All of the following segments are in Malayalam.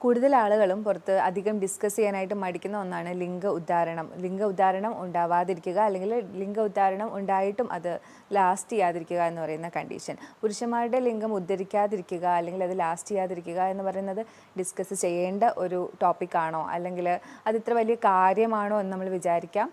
കൂടുതൽ ആളുകളും പുറത്ത് അധികം ഡിസ്കസ് ചെയ്യാനായിട്ട് മടിക്കുന്ന ഒന്നാണ് ലിംഗ ഉദ്ധാരണം. ലിംഗ ഉദ്ധാരണം ഉണ്ടാവാതിരിക്കുക, അല്ലെങ്കിൽ ലിംഗ ഉദ്ധാരണം ഉണ്ടായിട്ടും അത് ലാസ്റ്റ് ചെയ്യാതിരിക്കുക എന്ന് പറയുന്ന കണ്ടീഷൻ. പുരുഷന്മാരുടെ ലിംഗം ഉദ്ധരിക്കാതിരിക്കുക അല്ലെങ്കിൽ അത് ലാസ്റ്റ് ചെയ്യാതിരിക്കുക എന്ന് പറയുന്നത് ഡിസ്കസ് ചെയ്യേണ്ട ഒരു ടോപ്പിക്കാണോ, അല്ലെങ്കിൽ അത് ഇത്ര വലിയ കാര്യമാണോ എന്ന് നമ്മൾ വിചാരിക്കാം.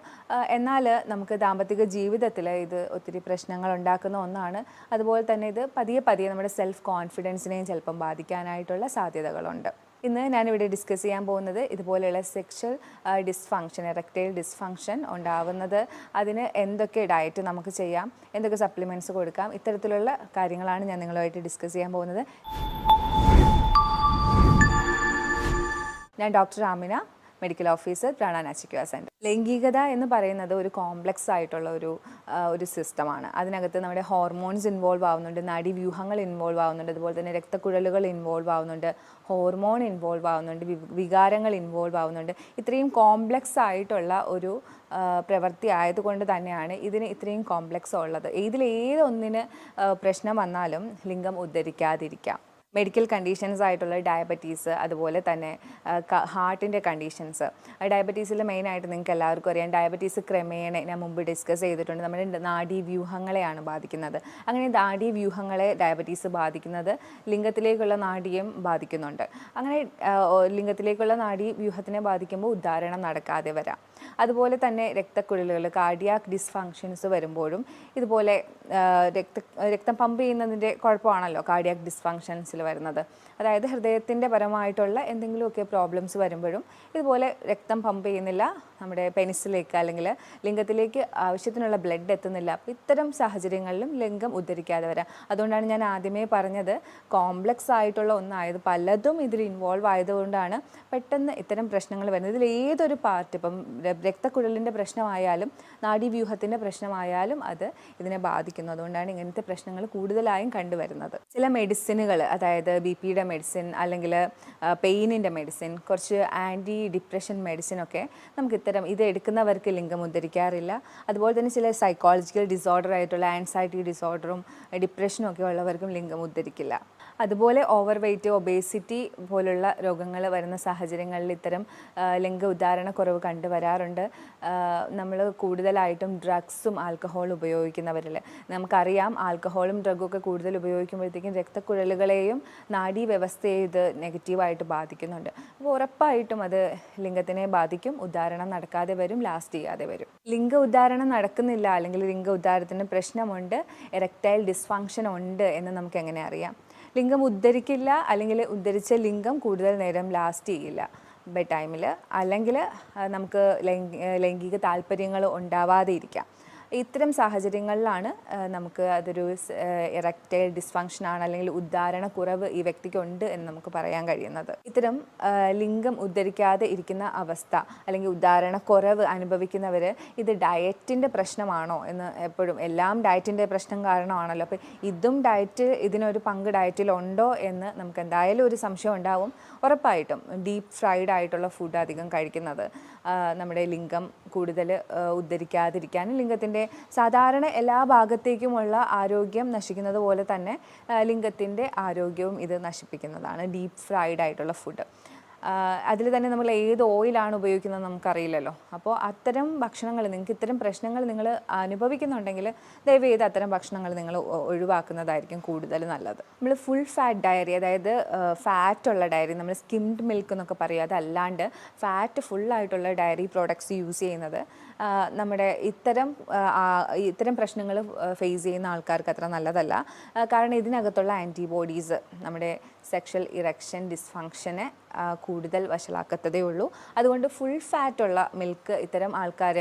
എന്നാൽ നമുക്ക് ദാമ്പത്തിക ജീവിതത്തിൽ ഇത് ഒത്തിരി പ്രശ്നങ്ങൾ ഉണ്ടാക്കുന്ന ഒന്നാണ്. അതുപോലെ തന്നെ ഇത് പതിയെ പതിയെ നമ്മുടെ സെൽഫ് കോൺഫിഡൻസിനെയും ചിലപ്പം ബാധിക്കാനായിട്ടുള്ള സാധ്യതകളുണ്ട്. ഇന്ന് ഞാനിവിടെ ഡിസ്കസ് ചെയ്യാൻ പോകുന്നത് ഇതുപോലെയുള്ള സെക്ഷൽ ഡിസ്ഫങ്ഷൻ, എറക്ടൈൽ ഡിസ്ഫങ്ഷൻ ഉണ്ടാവുന്നത് അതിന് എന്തൊക്കെ ഡയറ്റ് നമുക്ക് ചെയ്യാം, എന്തൊക്കെ സപ്ലിമെൻറ്റ്സ് കൊടുക്കാം, ഇത്തരത്തിലുള്ള കാര്യങ്ങളാണ് ഞാൻ നിങ്ങളുമായിട്ട് ഡിസ്കസ് ചെയ്യാൻ പോകുന്നത്. ഞാൻ ഡോക്ടർ ആമിന, മെഡിക്കൽ ഓഫീസർ, പ്രാണ നാച്ചുക്യൂർ സെൻറ്റർ. ലൈംഗികത എന്ന് പറയുന്നത് ഒരു കോംപ്ലക്സ് ആയിട്ടുള്ള ഒരു സിസ്റ്റമാണ്. അതിനകത്ത് നമ്മുടെ ഹോർമോൺസ് ഇൻവോൾവ് ആവുന്നുണ്ട്, നാഡീവ്യൂഹങ്ങൾ ഇൻവോൾവ് ആവുന്നുണ്ട്, അതുപോലെ തന്നെ രക്തക്കുഴലുകൾ ഇൻവോൾവ് ആവുന്നുണ്ട്, ഹോർമോൺ ഇൻവോൾവ് ആവുന്നുണ്ട്, വികാരങ്ങൾ ഇൻവോൾവ് ആവുന്നുണ്ട്. ഇത്രയും കോംപ്ലക്സ് ആയിട്ടുള്ള ഒരു പ്രവൃത്തി ആയതുകൊണ്ട് തന്നെയാണ് ഇതിന് ഇത്രയും കോംപ്ലക്സ് ഉള്ളത്. ഇതിലേതൊന്നിന് പ്രശ്നം വന്നാലും ലിംഗം ഉദ്ധരിക്കാതിരിക്കാം. മെഡിക്കൽ കണ്ടീഷൻസ് ആയിട്ടുള്ള ഡയബറ്റീസ്, അതുപോലെ തന്നെ ഹാർട്ടിൻ്റെ കണ്ടീഷൻസ്. ഡയബറ്റീസിൽ മെയിനായിട്ട് നിങ്ങൾക്ക് എല്ലാവർക്കും അറിയാം, ഡയബറ്റീസ് ക്രമേണ ഞാൻ മുമ്പ് ഡിസ്കസ് ചെയ്തിട്ടുണ്ട്, നമ്മുടെ നാഡീവ്യൂഹങ്ങളെയാണ് ബാധിക്കുന്നത്. അങ്ങനെ നാഡീവ്യൂഹങ്ങളെ ഡയബറ്റീസ് ബാധിക്കുന്നത് ലിംഗത്തിലേക്കുള്ള നാഡിയും ബാധിക്കുന്നുണ്ട്. അങ്ങനെ ലിംഗത്തിലേക്കുള്ള നാഡീവ്യൂഹത്തിനെ ബാധിക്കുമ്പോൾ ഉദ്ധാരണം നടക്കാതെ വരാം. അതുപോലെ തന്നെ രക്തക്കുഴലുകൾ, കാർഡിയാക് ഡിസ്ഫങ്ഷൻസ് വരുമ്പോഴും ഇതുപോലെ രക്തം പമ്പ് ചെയ്യുന്നതിൻ്റെ കുഴപ്പമാണല്ലോ കാർഡിയാക് ഡിസ്ഫങ്ഷൻസിൽ വരുന്നത്. അതായത് ഹൃദയത്തിൻ്റെ പരമായിട്ടുള്ള എന്തെങ്കിലുമൊക്കെ പ്രോബ്ലംസ് വരുമ്പോഴും ഇതുപോലെ രക്തം പമ്പ് ചെയ്യുന്നില്ല നമ്മുടെ പെനിസിലേക്ക്, അല്ലെങ്കിൽ ലിംഗത്തിലേക്ക് ആവശ്യത്തിനുള്ള ബ്ലഡ് എത്തുന്നില്ല. അപ്പോൾ ഇത്തരം സാഹചര്യങ്ങളിലും ലിംഗം ഉദ്ധരിക്കാതെ വരാം. അതുകൊണ്ടാണ് ഞാൻ ആദ്യമേ പറഞ്ഞത് കോംപ്ലക്സ് ആയിട്ടുള്ള ഒന്നായത് പലതും ഇതിൽ ഇൻവോൾവ് ആയതുകൊണ്ടാണ് പെട്ടെന്ന് ഇത്തരം പ്രശ്നങ്ങൾ വരുന്നത്. ഇതിൽ ഏതൊരു പാർട്ട്, ഇപ്പം രക്തക്കുഴലിൻ്റെ പ്രശ്നമായാലും നാഡീവ്യൂഹത്തിൻ്റെ പ്രശ്നമായാലും അത് ഇതിനെ ബാധിക്കുന്നു. അതുകൊണ്ടാണ് ഇങ്ങനത്തെ പ്രശ്നങ്ങൾ കൂടുതലായും കണ്ടുവരുന്നത്. ചില മെഡിസിനുകൾ, അതായത് BP-യുടെ മെഡിസിൻ, അല്ലെങ്കിൽ പെയിനിൻ്റെ മെഡിസിൻ, കുറച്ച് ആൻറ്റി ഡിപ്രഷൻ മെഡിസിനൊക്കെ നമുക്ക് ഇത് എടുക്കുന്നവർക്ക് ലിംഗം ഉദ്ധരിക്കാറില്ല. അതുപോലെ തന്നെ ചില സൈക്കോളജിക്കൽ ഡിസോർഡർ ആയിട്ടുള്ള ആൻസൈറ്റി ഡിസോർഡറും ഡിപ്രഷനും ഒക്കെ ഉള്ളവർക്കും ലിംഗം ഉദ്ധരിക്കില്ല. അതുപോലെ ഓവർ വെയ്റ്റ്, ഒബേസിറ്റി പോലുള്ള രോഗങ്ങൾ വരുന്ന സാഹചര്യങ്ങളിൽ ഇത്തരം ലിംഗ ഉദ്ധാരണക്കുറവ് കണ്ടുവരാറുണ്ട്. നമ്മൾ കൂടുതലായിട്ടും ഡ്രഗ്സും ആൽക്കഹോളും ഉപയോഗിക്കുന്നവരിൽ നമുക്കറിയാം, ആൽക്കഹോളും ഡ്രഗും ഒക്കെ കൂടുതൽ ഉപയോഗിക്കുമ്പോഴത്തേക്കും രക്തക്കുഴലുകളെയും നാഡീവ്യവസ്ഥയെ ഇത് നെഗറ്റീവായിട്ട് ബാധിക്കുന്നുണ്ട്. അപ്പോൾ ഉറപ്പായിട്ടും അത് ലിംഗത്തിനെ ബാധിക്കും, ഉദ്ധാരണം നടക്കാതെ വരും, ലാസ്റ്റ് ചെയ്യാതെ വരും. ലിംഗ ഉദ്ധാരണം നടക്കുന്നില്ല, അല്ലെങ്കിൽ ലിംഗ ഉദ്ധാരത്തിന് പ്രശ്നമുണ്ട്, എറക്ടൈൽ ഡിസ്ഫങ്ഷൻ ഉണ്ട് എന്ന് നമുക്ക് എങ്ങനെ അറിയാം? ലിംഗം ഉദ്ധരിക്കില്ല, അല്ലെങ്കിൽ ഉദ്ധരിച്ച ലിംഗം കൂടുതൽ നേരം ലാസ്റ്റ് ചെയ്യില്ല ബെഡ് ടൈമിൽ, അല്ലെങ്കിൽ നമുക്ക് ലൈംഗിക താല്പര്യങ്ങൾ ഉണ്ടാവാതെ ഇരിക്കാം. ഇത്തരം സാഹചര്യങ്ങളിലാണ് നമുക്ക് അതൊരു എറക്ടൈൽ ഡിസ്ഫങ്ഷനാണ്, അല്ലെങ്കിൽ ഉദ്ധാരണക്കുറവ് ഈ വ്യക്തിക്കുണ്ട് എന്ന് നമുക്ക് പറയാൻ കഴിയുന്നത്. ഇത്തരം ലിംഗം ഉദ്ധരിക്കാതെ ഇരിക്കുന്ന അവസ്ഥ, അല്ലെങ്കിൽ ഉദ്ധാരണക്കുറവ് അനുഭവിക്കുന്നവർ ഇത് ഡയറ്റിൻ്റെ പ്രശ്നമാണോ എന്ന് എപ്പോഴും, എല്ലാം ഡയറ്റിൻ്റെ പ്രശ്നം കാരണമാണല്ലോ, അപ്പോൾ ഇതിനൊരു പങ്ക് ഡയറ്റിലുണ്ടോ എന്ന് നമുക്ക് എന്തായാലും ഒരു സംശയം ഉണ്ടാവും. ഉറപ്പായിട്ടും ഡീപ്പ് ഫ്രൈഡ് ആയിട്ടുള്ള ഫുഡ് അധികം കഴിക്കുന്നത് നമ്മുടെ ലിംഗം കൂടുതൽ ഉദ്ധരിക്കാതിരിക്കാനും ലിംഗത്തിൻ്റെ സാധാരണ എല്ലാ ഭാഗത്തേക്കുമുള്ള ആരോഗ്യം നശിക്കുന്നത് പോലെ തന്നെ ലിംഗത്തിൻ്റെ ആരോഗ്യവും ഇത് നശിപ്പിക്കുന്നതാണ് ഡീപ്പ് ഫ്രൈഡ് ആയിട്ടുള്ള ഫുഡ്. അതിൽ തന്നെ നമ്മൾ ഏത് ഓയിലാണ് ഉപയോഗിക്കുന്നത് നമുക്കറിയില്ലല്ലോ. അപ്പോൾ അത്തരം ഭക്ഷണങ്ങൾ, നിങ്ങൾക്ക് ഇത്തരം പ്രശ്നങ്ങൾ നിങ്ങൾ അനുഭവിക്കുന്നുണ്ടെങ്കിൽ ദയവ് ചെയ്ത് അത്തരം ഭക്ഷണങ്ങൾ നിങ്ങൾ ഒഴിവാക്കുന്നതായിരിക്കും കൂടുതൽ നല്ലത്. നമ്മൾ ഫുൾ ഫാറ്റ് ഡയറി, അതായത് ഫാറ്റുള്ള ഡയറി, നമ്മൾ സ്കിംഡ് മിൽക്ക് എന്നൊക്കെ പറയും, അതല്ലാണ്ട് ഫാറ്റ് ഫുള്ളായിട്ടുള്ള ഡയറി പ്രോഡക്ട്സ് യൂസ് ചെയ്യുന്നത് നമ്മുടെ ഇത്തരം പ്രശ്നങ്ങൾ ഫേസ് ചെയ്യുന്ന ആൾക്കാർക്ക് അത്ര നല്ലതല്ല. കാരണം ഇതിനകത്തുള്ള ആൻറ്റിബോഡീസ് നമ്മുടെ സെക്ഷൽ ഇറക്ഷൻ ഡിസ്ഫങ്ഷനെ കൂടുതൽ വഷളാക്കത്തതേ ഉള്ളൂ. അതുകൊണ്ട് ഫുൾ ഫാറ്റുള്ള മിൽക്ക് ഇത്തരം ആൾക്കാർ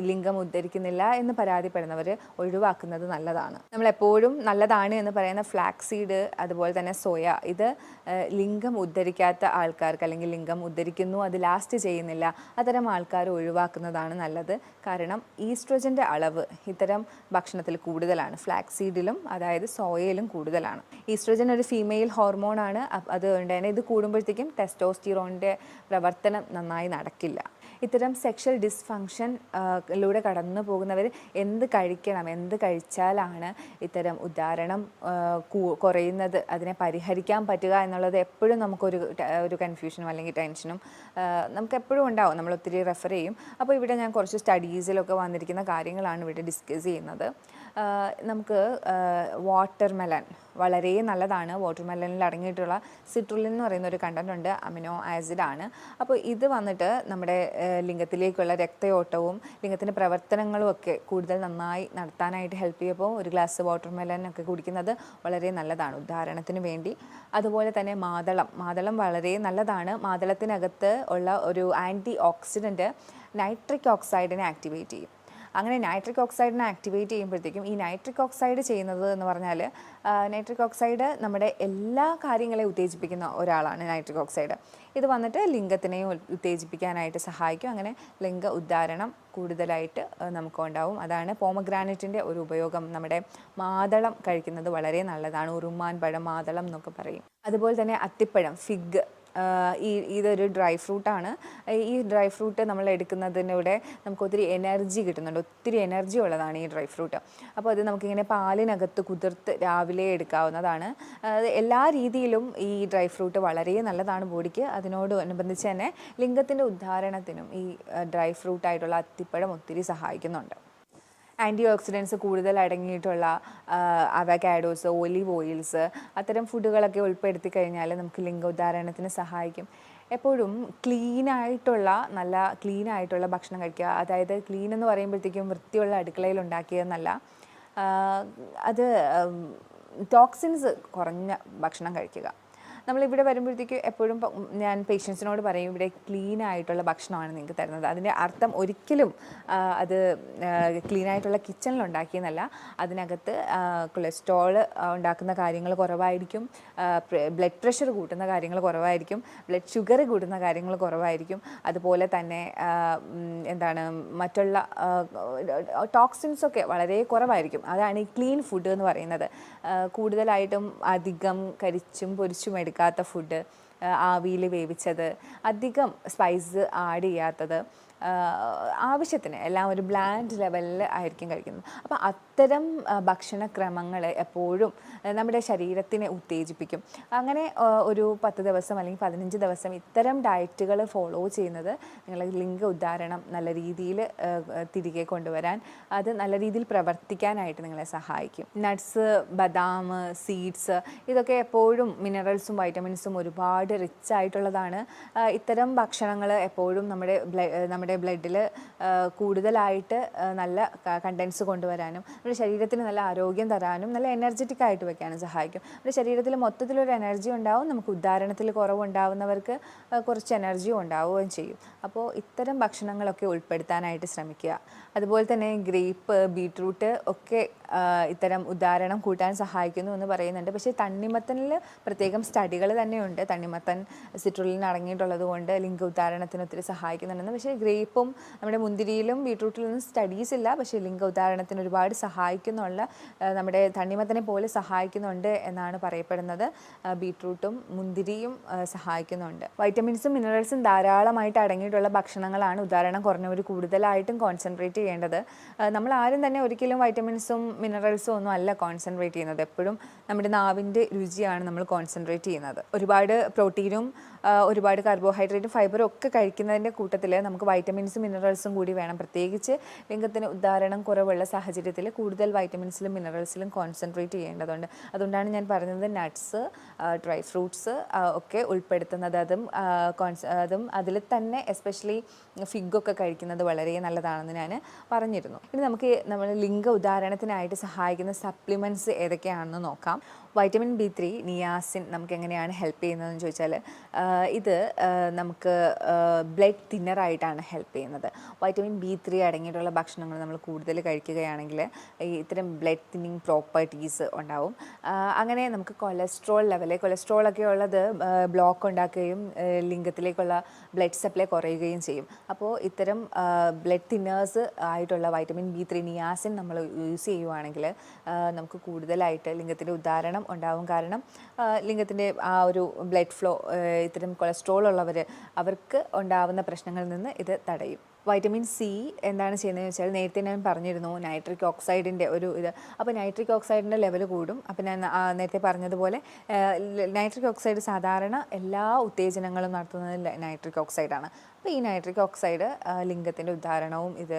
ലിംഗം ഉദ്ധരിക്കുന്നില്ല എന്ന് പരാതിപ്പെടുന്നവർ ഒഴിവാക്കുന്നത് നല്ലതാണ്. നമ്മളെപ്പോഴും നല്ലതാണ് എന്ന് പറയുന്ന ഫ്ലാക്സ് സീഡ്, അതുപോലെ തന്നെ സോയ, ഇത് ലിംഗം ഉദ്ധരിക്കാത്ത ആൾക്കാർക്ക്, അല്ലെങ്കിൽ ലിംഗം ഉദ്ധരിക്കുന്നു അത് ലാസ്റ്റ് ചെയ്യുന്നില്ല, അത്തരം ആൾക്കാർ ഒഴിവാക്കുന്നതാണ് നല്ലത്. കാരണം ഈസ്ട്രോജൻ്റെ അളവ് ഇത്തരം ഭക്ഷണത്തിൽ കൂടുതലാണ്, ഫ്ലാക്സ് സീഡിലും അതായത് സോയയിലും കൂടുതലാണ്. ഈസ്ട്രോജൻ ഒരു ഫീമെയിൽ ഹോർമോൺ ഹോർമോണാണ്. അതുകൊണ്ട് തന്നെ ഇത് കൂടുമ്പോഴത്തേക്കും ടെസ്റ്റോസ്റ്റിറോണിൻ്റെ പ്രവർത്തനം നന്നായി നടക്കില്ല. ഇത്തരം സെക്ഷൽ ഡിസ്ഫങ്ഷൻ ലൂടെ കടന്നു പോകുന്നവർ എന്ത് കഴിക്കണം, എന്ത് കഴിച്ചാലാണ് ഇത്തരം ഉദാഹരണം കുറയുന്നത്, അതിനെ പരിഹരിക്കാൻ പറ്റുക എന്നുള്ളത് എപ്പോഴും നമുക്കൊരു കൺഫ്യൂഷനും അല്ലെങ്കിൽ ടെൻഷനും നമുക്ക് എപ്പോഴും ഉണ്ടാവും. നമ്മൾ ഒത്തിരി റെഫർ ചെയ്യും. അപ്പോൾ ഇവിടെ ഞാൻ കുറച്ച് സ്റ്റഡീസിലൊക്കെ വന്നിരിക്കുന്ന കാര്യങ്ങളാണ് ഇവിടെ ഡിസ്കസ് ചെയ്യുന്നത്. നമുക്ക് വാട്ടർമെലൺ വളരെ നല്ലതാണ്. വാട്ടർമെലണിൽ അടങ്ങിയിട്ടുള്ള സിട്രുലിൻ എന്ന് പറയുന്ന ഒരു കണ്ടന്റ് ഉണ്ട്, അമിനോ ആസിഡാണ്. അപ്പോൾ ഇത് വന്നിട്ട് നമ്മുടെ ലിംഗത്തിലേക്കുള്ള രക്തയോട്ടവും ലിംഗത്തിൻ്റെ പ്രവർത്തനങ്ങളും ഒക്കെ കൂടുതൽ നന്നായി നടത്താനായിട്ട് ഹെൽപ്പ് ചെയ്യുമ്പോൾ ഒരു ഗ്ലാസ് വാട്ടർമെലൺ ഒക്കെ കുടിക്കുന്നത് വളരെ നല്ലതാണ് ഉദാഹരണത്തിന് വേണ്ടി. അതുപോലെ തന്നെ മാതളം വളരെ നല്ലതാണ്. മാതളത്തിനകത്ത് ഉള്ള ഒരു ആൻറ്റി ഓക്സിഡൻറ്റ് നൈട്രിക് ഓക്സൈഡിനെ ആക്ടിവേറ്റ് ചെയ്യും. അങ്ങനെ നൈട്രിക് ഓക്സൈഡിനെ ആക്ടിവേറ്റ് ചെയ്യുമ്പോഴത്തേക്കും ഈ നൈട്രിക് ഓക്സൈഡ് ചെയ്യുന്നത് എന്ന് പറഞ്ഞാൽ നൈട്രിക് ഓക്സൈഡ് നമ്മുടെ എല്ലാ കാര്യങ്ങളെയും ഉത്തേജിപ്പിക്കുന്ന ഒരാളാണ് നൈട്രിക് ഓക്സൈഡ്. ഇത് വന്നിട്ട് ലിംഗത്തിനെയും ഉത്തേജിപ്പിക്കാനായിട്ട് സഹായിക്കും. അങ്ങനെ ലിംഗ ഉദ്ധാരണം കൂടുതലായിട്ട് നമുക്കുണ്ടാവും. അതാണ് പോമഗ്രാനൈറ്റിൻ്റെ ഒരു ഉപയോഗം. നമ്മുടെ മാതളം കഴിക്കുന്നത് വളരെ നല്ലതാണ്. ഉറുമാൻ പഴം, മാതളം എന്നൊക്കെ പറയും. അതുപോലെ തന്നെ അത്തിപ്പഴം, ഫിഗ്, ഇതൊരു ഡ്രൈ ഫ്രൂട്ടാണ്. ഈ ഡ്രൈ ഫ്രൂട്ട് നമ്മൾ എടുക്കുന്നതിലൂടെ നമുക്ക് ഒത്തിരി എനർജി കിട്ടുന്നുണ്ട്. ഒത്തിരി എനർജി ഉള്ളതാണ് ഈ ഡ്രൈ ഫ്രൂട്ട്. അപ്പോൾ അത് നമുക്കിങ്ങനെ പാലിനകത്ത് കുതിർത്ത് രാവിലെ എടുക്കാവുന്നതാണ്. എല്ലാ രീതിയിലും ഈ ഡ്രൈ ഫ്രൂട്ട് വളരെ നല്ലതാണ് ബോഡിക്ക്. അതിനോടനുബന്ധിച്ച് തന്നെ ലിംഗത്തിൻ്റെ ഉദ്ധാരണത്തിനും ഈ ഡ്രൈ ഫ്രൂട്ടായിട്ടുള്ള അത്തിപ്പഴം ഒത്തിരി സഹായിക്കുന്നുണ്ട്. ആൻറ്റി ഓക്സിഡൻസ് കൂടുതൽ അടങ്ങിയിട്ടുള്ള അവക്കാഡോസ്, ഒലിവ് ഓയിൽസ്, അത്തരം ഫുഡുകളൊക്കെ ഉൾപ്പെടുത്തി കഴിഞ്ഞാൽ നമുക്ക് ലിംഗോദ്ധാരണത്തിന് സഹായിക്കും. എപ്പോഴും നല്ല ക്ലീനായിട്ടുള്ള ഭക്ഷണം കഴിക്കുക. അതായത് ക്ലീൻ എന്ന് പറയുമ്പോഴത്തേക്കും വൃത്തിയുള്ള അടുക്കളയിൽ ഉണ്ടാക്കിയതെന്നല്ല, അത് ടോക്സിൻസ് കുറഞ്ഞ ഭക്ഷണം കഴിക്കുക. നമ്മളിവിടെ വരുമ്പോഴത്തേക്ക് എപ്പോഴും ഞാൻ പേഷ്യൻസിനോട് പറയും, ഇവിടെ ക്ലീൻ ആയിട്ടുള്ള ഭക്ഷണമാണ് നിങ്ങൾക്ക് തരുന്നത്. അതിൻ്റെ അർത്ഥം ഒരിക്കലും അത് ക്ലീൻ ആയിട്ടുള്ള കിച്ചണിൽ ഉണ്ടാക്കിയെന്നല്ല. അതിനകത്ത് കൊളസ്ട്രോൾ ഉണ്ടാക്കുന്ന കാര്യങ്ങൾ കുറവായിരിക്കും, ബ്ലഡ് പ്രഷർ കൂട്ടുന്ന കാര്യങ്ങൾ കുറവായിരിക്കും, ബ്ലഡ് ഷുഗർ കൂട്ടുന്ന കാര്യങ്ങൾ കുറവായിരിക്കും. അതുപോലെ തന്നെ മറ്റുള്ള ടോക്സിൻസൊക്കെ വളരെ കുറവായിരിക്കും. അതാണ് ഈ ക്ലീൻ ഫുഡ് എന്ന് പറയുന്നത്. കൂടുതലായിട്ടും അധികം കരിച്ചും പൊരിച്ചും എടുക്കാത്ത ഫുഡ്, ആവിയിൽ വേവിച്ചത്, അധികം സ്പൈസ് ആഡ് ചെയ്യാത്തത്, ആവശ്യത്തിന് എല്ലാം ഒരു ബ്ലാൻഡ് ലെവലിൽ ആയിരിക്കും കഴിക്കുന്നത്. അപ്പോൾ അത്തരം ഭക്ഷണക്രമങ്ങൾ എപ്പോഴും നമ്മുടെ ശരീരത്തിനെ ഉത്തേജിപ്പിക്കും. അങ്ങനെ ഒരു 10 ദിവസം അല്ലെങ്കിൽ 15 ദിവസം ഇത്തരം ഡയറ്റുകൾ ഫോളോ ചെയ്യുന്നത് നിങ്ങളുടെ ലിംഗ ഉദ്ധാരണം നല്ല രീതിയിൽ തിരികെ കൊണ്ടുവരാൻ, അത് നല്ല രീതിയിൽ പ്രവർത്തിക്കാനായിട്ട് നിങ്ങളെ സഹായിക്കും. നട്ട്സ്, ബദാം, സീഡ്സ്, ഇതൊക്കെ എപ്പോഴും മിനറൽസും വൈറ്റമിൻസും ഒരുപാട് റിച്ച് ആയിട്ടുള്ളതാണ്. ഇത്തരം ഭക്ഷണങ്ങൾ എപ്പോഴും നമ്മുടെ ബ്ലഡിൽ കൂടുതലായിട്ട് നല്ല കണ്ടൻസ് കൊണ്ടുവരാനും നമ്മുടെ ശരീരത്തിന് നല്ല ആരോഗ്യം തരാനും നല്ല എനർജറ്റിക് ആയിട്ട് വയ്ക്കാനും സഹായിക്കും. നമ്മുടെ ശരീരത്തിൽ മൊത്തത്തിലൊരു എനർജി ഉണ്ടാവും. നമുക്ക് ഉദ്ധാരണത്തിൽ കുറവുണ്ടാവുന്നവർക്ക് കുറച്ച് എനർജിയും ഉണ്ടാവുകയും ചെയ്യും. അപ്പോൾ ഇത്തരം ഭക്ഷണങ്ങളൊക്കെ ഉൾപ്പെടുത്താനായിട്ട് ശ്രമിക്കുക. അതുപോലെ തന്നെ ഗ്രേപ്പ്, ബീട്രൂട്ട് ഒക്കെ ഇത്തരം ഉദ്ധാരണം കൂട്ടാൻ സഹായിക്കുന്നു എന്ന് പറയുന്നുണ്ട്. പക്ഷേ തണ്ണിമത്തനിൽ പ്രത്യേകം സ്റ്റഡികൾ തന്നെയുണ്ട്. തണ്ണിമത്തൻ സിട്രുലിൻ അടങ്ങിയിട്ടുള്ളത് കൊണ്ട് ലിംഗ ഉദ്ധാരണത്തിന് ഒത്തിരി സഹായിക്കുന്നുണ്ടെന്ന്. പക്ഷേ ഗ്രേപ്പും നമ്മുടെ മുന്തിരിയിലും ബീട്രൂട്ടിലൊന്നും സ്റ്റഡീസ് ഇല്ല. പക്ഷേ ലിംഗ ഉദ്ധാരണത്തിന് ഒരുപാട് സഹായിക്കുന്നുള്ള, നമ്മുടെ തണ്ണിമത്തനെ പോലെ സഹായിക്കുന്നുണ്ട് എന്നാണ് പറയപ്പെടുന്നത്. ബീട്രൂട്ടും മുന്തിരിയും സഹായിക്കുന്നുണ്ട്. വൈറ്റമിൻസും മിനറൽസും ധാരാളമായിട്ട് അടങ്ങിയിട്ടുള്ള ഭക്ഷണങ്ങളാണ് ഉദാഹരണം കുറഞ്ഞവർ കൂടുതലായിട്ടും കോൺസെൻട്രേറ്റ് ചെയ്യേണ്ടത്. നമ്മൾ ആരും തന്നെ ഒരിക്കലും വൈറ്റമിൻസും മിനറൽസും ഒന്നും അല്ല കോൺസെൻട്രേറ്റ് ചെയ്യുന്നത്. എപ്പോഴും നമ്മുടെ നാവിൻ്റെ രുചിയാണ് നമ്മൾ കോൺസെൻട്രേറ്റ് ചെയ്യുന്നത്. ഒരുപാട് പ്രോട്ടീനും ഒരുപാട് കാർബോഹൈഡ്രേറ്റും ഫൈബറും ഒക്കെ കഴിക്കുന്നതിൻ്റെ കൂട്ടത്തിൽ നമുക്ക് വൈറ്റമിൻസും മിനറൽസും കൂടി വേണം. പ്രത്യേകിച്ച് ലിംഗത്തിന് ഉദ്ധാരണം കുറവുള്ള സാഹചര്യത്തിൽ കൂടുതൽ വൈറ്റമിൻസിലും മിനറൽസിലും കോൺസെൻട്രേറ്റ് ചെയ്യേണ്ടതുണ്ട്. അതുകൊണ്ടാണ് ഞാൻ പറഞ്ഞത് നട്ട്സ്, ഡ്രൈ ഫ്രൂട്ട്സ് ഒക്കെ ഉൾപ്പെടുത്തുന്നത്. അതും അതിൽ തന്നെ എസ്പെഷ്യലി ഫിഗൊക്കെ കഴിക്കുന്നത് വളരെ നല്ലതാണെന്ന് ഞാൻ പറഞ്ഞിരുന്നു. ഇനി നമുക്ക് നമ്മൾ ലിംഗ ഉദ്ധാരണത്തിനായിട്ട് സഹായിക്കുന്ന സപ്ലിമെൻറ്റ്സ് ഏതൊക്കെയാണെന്ന് നോക്കാം. വൈറ്റമിൻ B3, നിയാസിൻ നമുക്ക് എങ്ങനെയാണ് ഹെൽപ്പ് ചെയ്യുന്നതെന്ന് ചോദിച്ചാൽ, ഇത് നമുക്ക് ബ്ലഡ് തിന്നറായിട്ടാണ് ഹെൽപ്പ് ചെയ്യുന്നത്. വൈറ്റമിൻ B3 അടങ്ങിയിട്ടുള്ള ഭക്ഷണങ്ങൾ നമ്മൾ കൂടുതൽ കഴിക്കുകയാണെങ്കിൽ ഇത്തരം ബ്ലഡ് തിന്നിങ് പ്രോപ്പർട്ടീസ് ഉണ്ടാവും. അങ്ങനെ നമുക്ക് കൊളസ്ട്രോളൊക്കെ ഉള്ളത് ബ്ലോക്ക് ഉണ്ടാക്കുകയും ലിംഗത്തിലേക്കുള്ള ബ്ലഡ് സപ്ലൈ കുറയുകയും ചെയ്യും. അപ്പോൾ ഇത്തരം ബ്ലഡ് തിന്നേഴ്സ് ആയിട്ടുള്ള വൈറ്റമിൻ B3, നിയാസിൻ നമ്മൾ യൂസ് ചെയ്യുവാണെങ്കിൽ നമുക്ക് കൂടുതലായിട്ട് ലിംഗത്തിൻ്റെ ഉദ്ധാരണം ഉണ്ടാവും. കാരണം ലിംഗത്തിൻ്റെ ആ ഒരു ബ്ലഡ് ഫ്ലോ, ഇത്തരം കൊളസ്ട്രോൾ ഉള്ളവർ അവർക്ക് ഉണ്ടാവുന്ന പ്രശ്നങ്ങളിൽ നിന്ന് ഇത് തടയും. വൈറ്റമിൻ സി എന്താണ് ചെയ്യുന്നതെന്ന് വെച്ചാൽ, നേരത്തെ ഞാൻ പറഞ്ഞിരുന്നു നൈട്രിക് ഓക്സൈഡിൻ്റെ ഒരു ഇത്. അപ്പോൾ നൈട്രിക് ഓക്സൈഡിൻ്റെ ലെവൽ കൂടും. അപ്പോൾ ഞാൻ നേരത്തെ പറഞ്ഞതുപോലെ നൈട്രിക് ഓക്സൈഡ് സാധാരണ എല്ലാ ഉത്തേജനങ്ങളും നടത്തുന്നത് നൈട്രിക് ഓക്സൈഡാണ്. അപ്പോൾ ഈ നൈട്രിക് ഓക്സൈഡ് ലിംഗത്തിൻ്റെ ഉദ്ധാരണവും ഇത്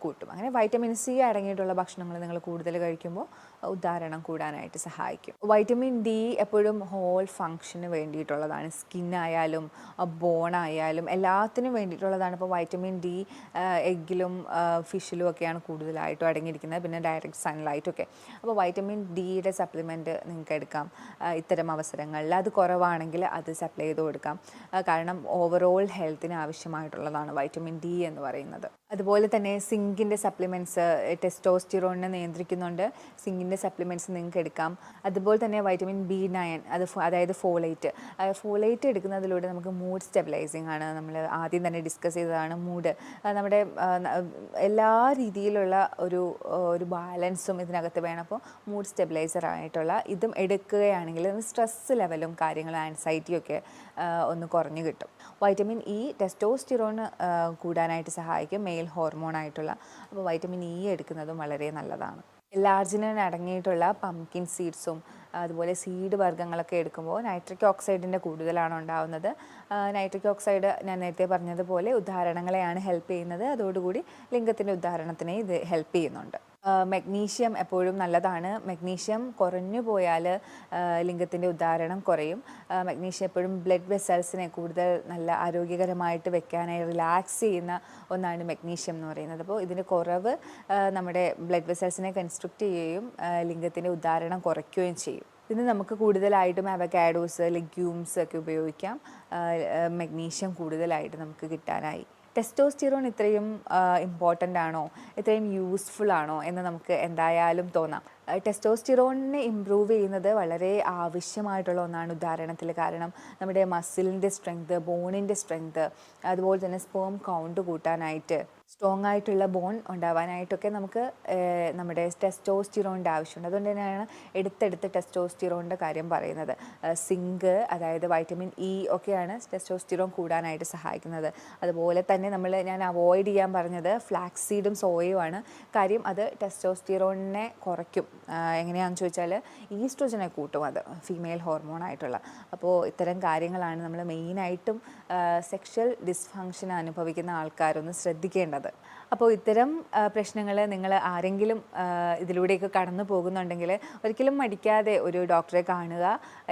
കൂട്ടും. അങ്ങനെ വൈറ്റമിൻ സി അടങ്ങിയിട്ടുള്ള ഭക്ഷണങ്ങൾ നിങ്ങൾ കൂടുതൽ കഴിക്കുമ്പോൾ ഉദ്ധാരണം കൂടാനായിട്ട് സഹായിക്കും. വൈറ്റമിൻ ഡി എപ്പോഴും ഹോൾ ഫങ്ഷന് വേണ്ടിയിട്ടുള്ളതാണ്. സ്കിന്നായാലും ബോണായാലും എല്ലാത്തിനും വേണ്ടിയിട്ടുള്ളതാണ്. ഇപ്പോൾ വൈറ്റമിൻ ഡി എഗ്ഗിലും ഫിഷിലും ഒക്കെയാണ് കൂടുതലായിട്ടും അടങ്ങിയിരിക്കുന്നത്, പിന്നെ ഡയറക്റ്റ് സൺലൈറ്റൊക്കെ. അപ്പോൾ വൈറ്റമിൻ ഡിയുടെ സപ്ലിമെൻറ്റ് നിങ്ങൾക്ക് എടുക്കാം ഇത്തരം അവസരങ്ങളിൽ. അത് കുറവാണെങ്കിൽ അത് സപ്ലൈ ചെയ്ത് കൊടുക്കാം. കാരണം ഓവറോൾ ഹെൽത്തിന് ആവശ്യമായിട്ടുള്ളതാണ് വൈറ്റമിൻ ഡി എന്ന് പറയുന്നത്. അതുപോലെ തന്നെ സിങ്കിൻ്റെ സപ്ലിമെൻറ്റ്സ് ടെസ്റ്റോസ്റ്റിറോണിനെ നിയന്ത്രിക്കുന്നുണ്ട്. സിങ്കിൻ്റെ സപ്ലിമെൻറ്റ്സ് നിങ്ങൾക്ക് എടുക്കാം. അതുപോലെ തന്നെ വൈറ്റമിൻ B9 അതായത് ഫോളേറ്റ് എടുക്കുന്നതിലൂടെ നമുക്ക് മൂഡ് സ്റ്റെബിലൈസിങ് ആണ്. നമ്മൾ ആദ്യം തന്നെ ഡിസ്കസ് ചെയ്തതാണ് മൂഡ്. നമ്മുടെ എല്ലാ രീതിയിലുള്ള ഒരു ബാലൻസും ഇതിനകത്ത് വേണം. അപ്പോൾ മൂഡ് സ്റ്റെബിലൈസർ ആയിട്ടുള്ള ഇതും എടുക്കുകയാണെങ്കിൽ സ്ട്രെസ് ലെവലും കാര്യങ്ങളും ആൻസൈറ്റിയൊക്കെ ഒന്ന് കുറഞ്ഞു കിട്ടും. വൈറ്റമിൻ ഇ ടെസ്റ്റോസ്റ്റിറോൺ കൂടാനായിട്ട് സഹായിക്കും, മെയിൽ ഹോർമോൺ ആയിട്ടുള്ള. അപ്പോൾ വൈറ്റമിൻ ഇ എടുക്കുന്നതും വളരെ നല്ലതാണ്. ലാർജിനിൻ അടങ്ങിയിട്ടുള്ള പംകിൻ സീഡ്സും അതുപോലെ സീഡ് വർഗ്ഗങ്ങളൊക്കെ എടുക്കുമ്പോൾ നൈട്രിക് ഓക്സൈഡിൻ്റെ കൂടുതലാണ് ഉണ്ടാകുന്നത്. നൈട്രിക് ഓക്സൈഡ് ഞാൻ നേരത്തെ പറഞ്ഞതുപോലെ ഉദ്ധാരണങ്ങളെയാണ് ഹെൽപ്പ് ചെയ്യുന്നത്. അതോടുകൂടി ലിംഗത്തിൻ്റെ ഉദ്ധാരണത്തിനെ ഇത് ഹെൽപ്പ് ചെയ്യുന്നുണ്ട്. മഗ്നീഷ്യം എപ്പോഴും നല്ലതാണ്. മഗ്നീഷ്യം കുറഞ്ഞു പോയാൽ ലിംഗത്തിൻ്റെ ഉദ്ധാരണം കുറയും. മഗ്നീഷ്യം എപ്പോഴും ബ്ലഡ് വെസൽസിനെ കൂടുതൽ നല്ല ആരോഗ്യകരമായിട്ട് വെക്കാനായി റിലാക്സ് ചെയ്യുന്ന ഒന്നാണ് മഗ്നീഷ്യം എന്ന് പറയുന്നത്. അപ്പോൾ ഇതിൻ്റെ കുറവ് നമ്മുടെ ബ്ലഡ് വെസൽസിനെ കൺസ്ട്രക്റ്റ് ചെയ്യുകയും ലിംഗത്തിൻ്റെ ഉദ്ധാരണം കുറയ്ക്കുകയും ചെയ്യും. ഇത് നമുക്ക് കൂടുതലായിട്ടും അവക്കാഡോസ്, ലെഗ്യൂംസ് ഒക്കെ ഉപയോഗിക്കാം മഗ്നീഷ്യം കൂടുതലായിട്ട് നമുക്ക് കിട്ടാനായി. ടെസ്റ്റോസ്റ്റിറോൺ ഇത്രയും ഇമ്പോർട്ടൻ്റ് ആണോ, ഇത്രയും യൂസ്ഫുൾ ആണോ എന്ന് നമുക്ക് എന്തായാലും തോന്നാം. ടെസ്റ്റോസ്റ്റിറോണിനെ ഇമ്പ്രൂവ് ചെയ്യുന്നത് വളരെ ആവശ്യമായിട്ടുള്ള ഒന്നാണ് ഉദാഹരണത്തിൽ. കാരണം നമ്മുടെ മസിലിൻ്റെ സ്ട്രെങ്ത്, ബോണിൻ്റെ സ്ട്രെങ്ത്, അതുപോലെ തന്നെ സ്പേം കൗണ്ട് കൂട്ടാനായിട്ട്, സ്ട്രോങ് ആയിട്ടുള്ള ബോൺ ഉണ്ടാവാനായിട്ടൊക്കെ നമുക്ക് നമ്മുടെ ടെസ്റ്റോസ്റ്റിറോണിൻ്റെ ആവശ്യമുണ്ട്. അതുകൊണ്ട് തന്നെയാണ് എടുത്തെടുത്ത് ടെസ്റ്റോസ്റ്റിറോണിൻ്റെ കാര്യം പറയുന്നത്. സിങ്ക്, അതായത് വൈറ്റമിൻ ഇ ഒക്കെയാണ് ടെസ്റ്റോസ്റ്റിറോൺ കൂടാനായിട്ട് സഹായിക്കുന്നത്. അതുപോലെ തന്നെ ഞാൻ അവോയ്ഡ് ചെയ്യാൻ പറഞ്ഞത് ഫ്ലാക്സ് സീഡും സോയയുമാണ്. കാര്യം അത് ടെസ്റ്റോസ്റ്റിറോണിനെ കുറയ്ക്കും. എങ്ങനെയാണെന്ന് ചോദിച്ചാൽ ഈസ്ട്രോജനെ കൂട്ടും, അത് ഫീമെയിൽ ഹോർമോൺ ആയിട്ടുള്ള. അപ്പോൾ ഇത്തരം കാര്യങ്ങളാണ് നമ്മൾ മെയിനായിട്ടും സെക്ഷൽ ഡിസ്ഫങ്ഷൻ അനുഭവിക്കുന്ന ആൾക്കാരൊന്ന് ശ്രദ്ധിക്കേണ്ടത്. അപ്പോൾ ഇത്തരം പ്രശ്നങ്ങൾ നിങ്ങൾ ആരെങ്കിലും ഇതിലൂടെയൊക്കെ കടന്നു പോകുന്നുണ്ടെങ്കിൽ ഒരിക്കലും മടിക്കാതെ ഒരു ഡോക്ടറെ കാണുക,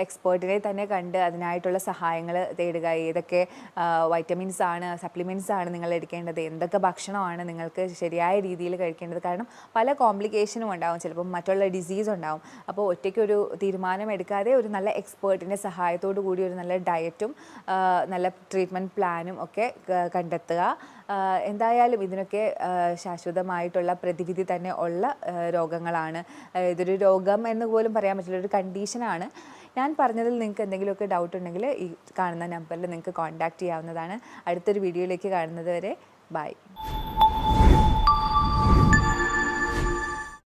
എക്സ്പേർട്ടിനെ തന്നെ കണ്ട് അതിനായിട്ടുള്ള സഹായങ്ങൾ തേടുക. ഏതൊക്കെ വൈറ്റമിൻസ് ആണ്, സപ്ലിമെൻറ്റ്സ് ആണ് നിങ്ങൾ എടുക്കേണ്ടത്, എന്തൊക്കെ ഭക്ഷണമാണ് നിങ്ങൾക്ക് ശരിയായ രീതിയിൽ കഴിക്കേണ്ടത്. കാരണം പല കോംപ്ലിക്കേഷനും ഉണ്ടാവും, ചിലപ്പോൾ മറ്റുള്ള ഡിസീസ് ഉണ്ടാവും. അപ്പോൾ ഒറ്റയ്ക്കൊരു തീരുമാനം എടുക്കാതെ ഒരു നല്ല എക്സ്പേർട്ടിൻ്റെ സഹായത്തോടു കൂടി ഒരു നല്ല ഡയറ്റും നല്ല ട്രീറ്റ്മെൻറ്റ് പ്ലാനും ഒക്കെ കണ്ടെത്തുക. എന്തായാലും ഇതിനൊക്കെ ശാശ്വതമായിട്ടുള്ള പ്രതിവിധി തന്നെ ഉള്ള രോഗങ്ങളാണ്. ഇതൊരു രോഗം എന്ന് പോലും പറയാൻ പറ്റില്ല, ഒരു കണ്ടീഷനാണ്. ഞാൻ പറഞ്ഞതിൽ നിങ്ങൾക്ക് എന്തെങ്കിലുമൊക്കെ ഡൗട്ട് ഉണ്ടെങ്കിൽ ഈ കാണുന്ന നമ്പറിൽ നിങ്ങൾക്ക് കോൺടാക്റ്റ് ചെയ്യാവുന്നതാണ്. അടുത്തൊരു വീഡിയോയിലേക്ക് കാണുന്നത് വരെ ബൈ.